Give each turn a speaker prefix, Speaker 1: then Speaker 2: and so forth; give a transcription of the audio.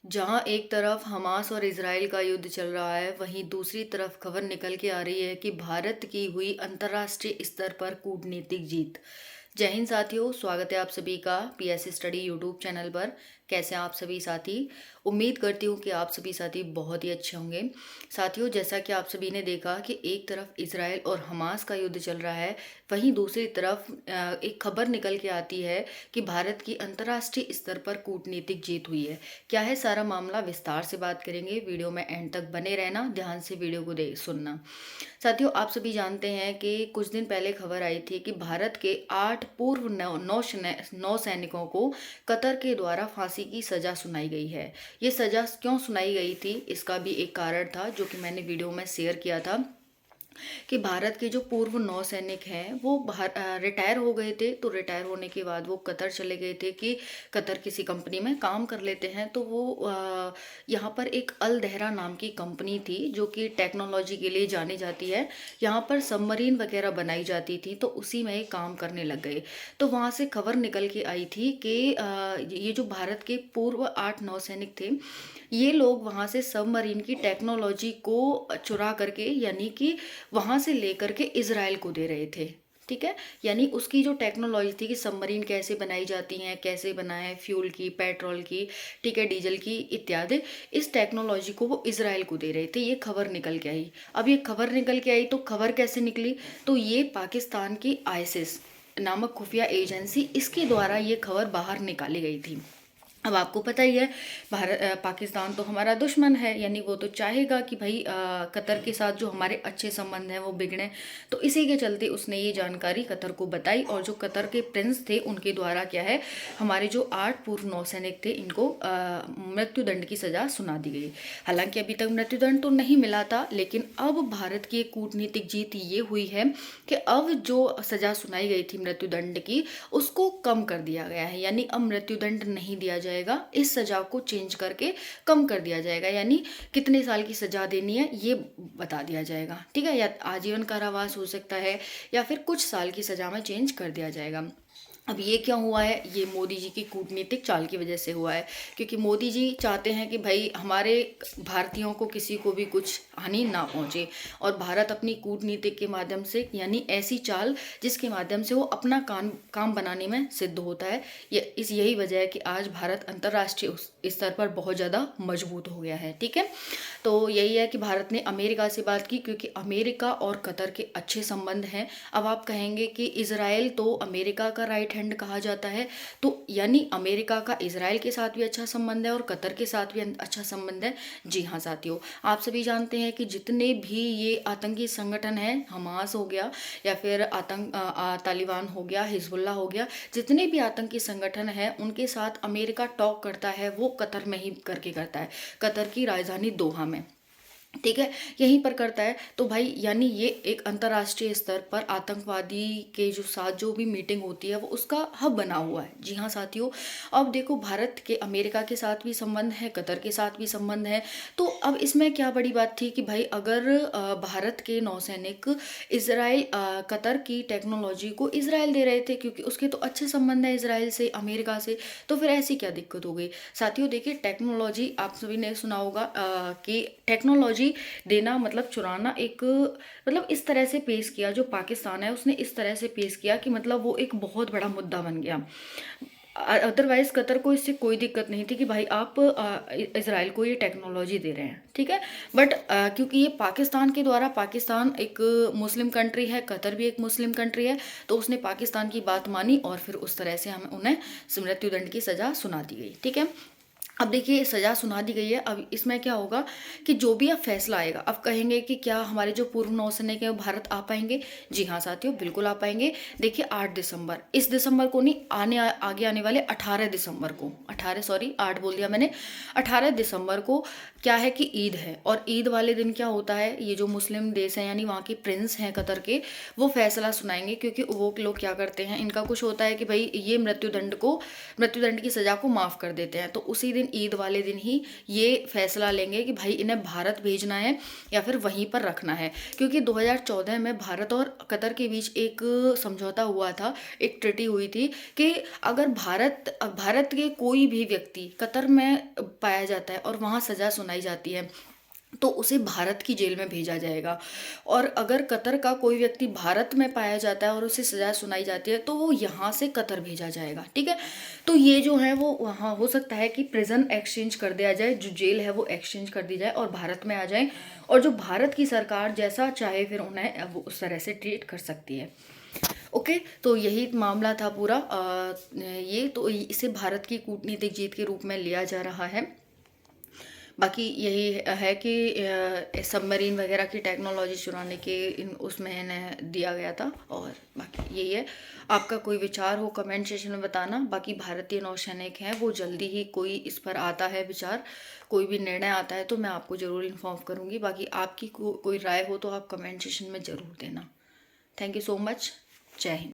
Speaker 1: जहां एक तरफ हमास और इजराइल का युद्ध चल रहा है, वहीं दूसरी तरफ खबर निकल के आ रही है कि भारत की हुई अंतर्राष्ट्रीय स्तर पर कूटनीतिक जीत। जय हिंद साथियों, स्वागत है आप सभी का पीएस स्टडी यूट्यूब चैनल पर। कैसे हैं आप सभी साथी? उम्मीद करती हूँ कि आप सभी साथी बहुत ही अच्छे होंगे। साथियों, जैसा कि आप सभी ने देखा कि एक तरफ इजराइल और हमास का युद्ध चल रहा है, वहीं दूसरी तरफ एक खबर निकल के आती है कि भारत की अंतर्राष्ट्रीय स्तर पर कूटनीतिक जीत हुई है। क्या है सारा मामला, विस्तार से बात करेंगे। वीडियो में एंड तक बने रहना, ध्यान से वीडियो को दे सुनना। साथियों, आप सभी जानते हैं कि कुछ दिन पहले खबर आई थी कि भारत के 8 पूर्व नौ सैनिकों को कतर के द्वारा फांसी की सजा सुनाई गई है। ये सजा क्यों सुनाई गई थी, इसका भी एक कारण था जो कि मैंने वीडियो में शेयर किया था कि भारत के जो पूर्व नौसैनिक हैं वो रिटायर हो गए थे। तो रिटायर होने के बाद वो कतर चले गए थे कि कतर किसी कंपनी में काम कर लेते हैं। तो वो यहाँ पर एक अल दहरा नाम की कंपनी थी जो कि टेक्नोलॉजी के लिए जानी जाती है। यहाँ पर सबमरीन वगैरह बनाई जाती थी, तो उसी में ये काम करने लग गए। तो वहाँ से खबर निकल के आई थी कि ये जो भारत के पूर्व 8 नौसैनिक थे, ये लोग वहाँ से सबमरीन की टेक्नोलॉजी को चुरा करके, यानी कि वहाँ से लेकर के इजराइल को दे रहे थे। ठीक है, यानी उसकी जो टेक्नोलॉजी थी कि सबमरीन कैसे बनाई जाती हैं, कैसे बनाए, फ्यूल की, पेट्रोल की, ठीक है, डीजल की इत्यादि, इस टेक्नोलॉजी को वो इजराइल को दे रहे थे। ये खबर निकल के आई। अब ये खबर निकल के आई तो खबर कैसे निकली? तो ये पाकिस्तान की आईएसआई नामक खुफिया एजेंसी, इसके द्वारा ये खबर बाहर निकाली गई थी। अब आपको पता ही है, पाकिस्तान तो हमारा दुश्मन है, यानी वो तो चाहेगा कि भाई कतर के साथ जो हमारे अच्छे संबंध हैं वो बिगड़े। तो इसी के चलते उसने ये जानकारी कतर को बताई, और जो कतर के प्रिंस थे उनके द्वारा क्या है, हमारे जो 8 पूर्व नौसैनिक थे इनको मृत्युदंड की सज़ा सुना दी गई। हालांकि अभी तक मृत्युदंड तो नहीं मिला था, लेकिन अब भारत की एक कूटनीतिक जीत ये हुई है कि अब जो सज़ा सुनाई गई थी मृत्युदंड की, उसको कम कर दिया गया है। यानी अब मृत्युदंड नहीं दिया जाएगा, इस सजा को चेंज करके कम कर दिया जाएगा। यानी कितने साल की सजा देनी है ये बता दिया जाएगा। ठीक है, या आजीवन कारावास हो सकता है, या फिर कुछ साल की सजा में चेंज कर दिया जाएगा। अब ये क्या हुआ है? ये मोदी जी की कूटनीतिक चाल की वजह से हुआ है, क्योंकि मोदी जी चाहते हैं कि भाई हमारे भारतीयों को किसी को भी कुछ हानि ना पहुंचे, और भारत अपनी कूटनीतिक के माध्यम से, यानी ऐसी चाल जिसके माध्यम से वो अपना काम बनाने में सिद्ध होता है। यही वजह है कि आज भारत अंतर्राष्ट्रीय स्तर पर बहुत ज़्यादा मजबूत हो गया है। ठीक है, तो यही है कि भारत ने अमेरिका से बात की, क्योंकि अमेरिका और कतर के अच्छे संबंध हैं। अब आप कहेंगे कि इजराइल तो अमेरिका का राइट हैंड कहा जाता है, तो यानी अमेरिका का इजराइल के साथ भी अच्छा संबंध है और कतर के साथ भी अच्छा संबंध है। जी हाँ साथियों, आप सभी जानते हैं कि जितने भी ये आतंकी संगठन हैं, हमास हो गया, या फिर तालिबान हो गया, हिजबुल्ला हो गया, जितने भी आतंकी संगठन हैं उनके साथ अमेरिका टॉक करता है, वो कतर में ही करके करता है, कतर की राजधानी दोहा में। ठीक है, यहीं पर करता है। तो भाई यानी ये एक अंतर्राष्ट्रीय स्तर पर आतंकवादी के जो साथ जो भी मीटिंग होती है वो उसका हब बना हुआ है। जी हाँ साथियों, अब देखो, भारत के अमेरिका के साथ भी संबंध है, कतर के साथ भी संबंध है। तो अब इसमें क्या बड़ी बात थी कि भाई अगर भारत के नौसैनिक इसराइल कतर की टेक्नोलॉजी को इसराइल दे रहे थे, क्योंकि उसके तो अच्छे संबंध है इसराइल से, अमेरिका से, तो फिर ऐसी क्या दिक्कत हो गई? साथियों देखिए, टेक्नोलॉजी आप सभी ने सुना होगा कि टेक्नोलॉजी देना मतलब चुराना। एक मतलब इस तरह से पेश किया, जो पाकिस्तान है उसने इस तरह से पेश किया कि मतलब वो एक बहुत बड़ा मुद्दा बन गया। अदरवाइज कतर को इससे कोई दिक्कत नहीं थी कि भाई आप इसराइल को ये टेक्नोलॉजी दे रहे हैं। ठीक है, बट क्योंकि ये पाकिस्तान के द्वारा, पाकिस्तान एक मुस्लिम कंट्री है, कतर भी एक मुस्लिम कंट्री है, तो उसने पाकिस्तान की बात मानी और फिर उस तरह से हमें उन्हें मृत्युदंड की सज़ा सुना दी गई। ठीक है, अब देखिए सज़ा सुना दी गई है। अब इसमें क्या होगा कि जो भी अब फैसला आएगा, अब कहेंगे कि क्या हमारे जो पूर्व नौसैनिक हैं वो भारत आ पाएंगे? जी हाँ साथियों, बिल्कुल आ पाएंगे। देखिए 8 दिसंबर, इस दिसंबर को नहीं, आगे आने वाले 18 दिसंबर को, 8 बोल दिया मैंने, 18 दिसंबर को क्या है कि ईद है। और ईद वाले दिन क्या होता है, ये जो मुस्लिम देश हैं यानी वहाँ के प्रिंस हैं कतर के, वो फैसला सुनाएंगे। क्योंकि वो लोग क्या करते हैं, इनका कुछ होता है कि भाई ये मृत्युदंड की सज़ा को माफ़ कर देते हैं। तो उसी दिन दिन, ईद वाले दिन ही ये फैसला लेंगे कि भाई इन्हें भारत भेजना है या फिर वहीं पर रखना है। क्योंकि 2014 में भारत और कतर के बीच एक समझौता हुआ था, एक ट्रीटी हुई थी कि अगर भारत के कोई भी व्यक्ति कतर में पाया जाता है और वहाँ सज़ा सुनाई जाती है तो उसे भारत की जेल में भेजा जाएगा, और अगर कतर का कोई व्यक्ति भारत में पाया जाता है और उसे सज़ा सुनाई जाती है तो वो यहाँ से कतर भेजा जाएगा। ठीक है, तो ये जो है वो वहाँ हो सकता है कि प्रिजन एक्सचेंज कर दिया जाए, जो जेल है वो एक्सचेंज कर दी जाए और भारत में आ जाए, और जो भारत की सरकार जैसा चाहे फिर उन्हें वो उस तरह से ट्रीट कर सकती है। ओके, तो यही मामला था पूरा। ये तो इसे भारत की कूटनीतिक जीत के रूप में लिया जा रहा है। बाकी यही है कि सबमरीन वगैरह की टेक्नोलॉजी चुराने के उसमें इन्हें दिया गया था, और बाकी यही है। आपका कोई विचार हो कमेंट सेशन में बताना। बाकी भारतीय नौसैनिक हैं, वो जल्दी ही कोई इस पर आता है विचार, कोई भी निर्णय आता है तो मैं आपको ज़रूर इन्फॉर्म करूँगी। बाकी आपकी कोई राय हो तो आप कमेंट सेशन में ज़रूर देना। Thank you so much. जय हिंद।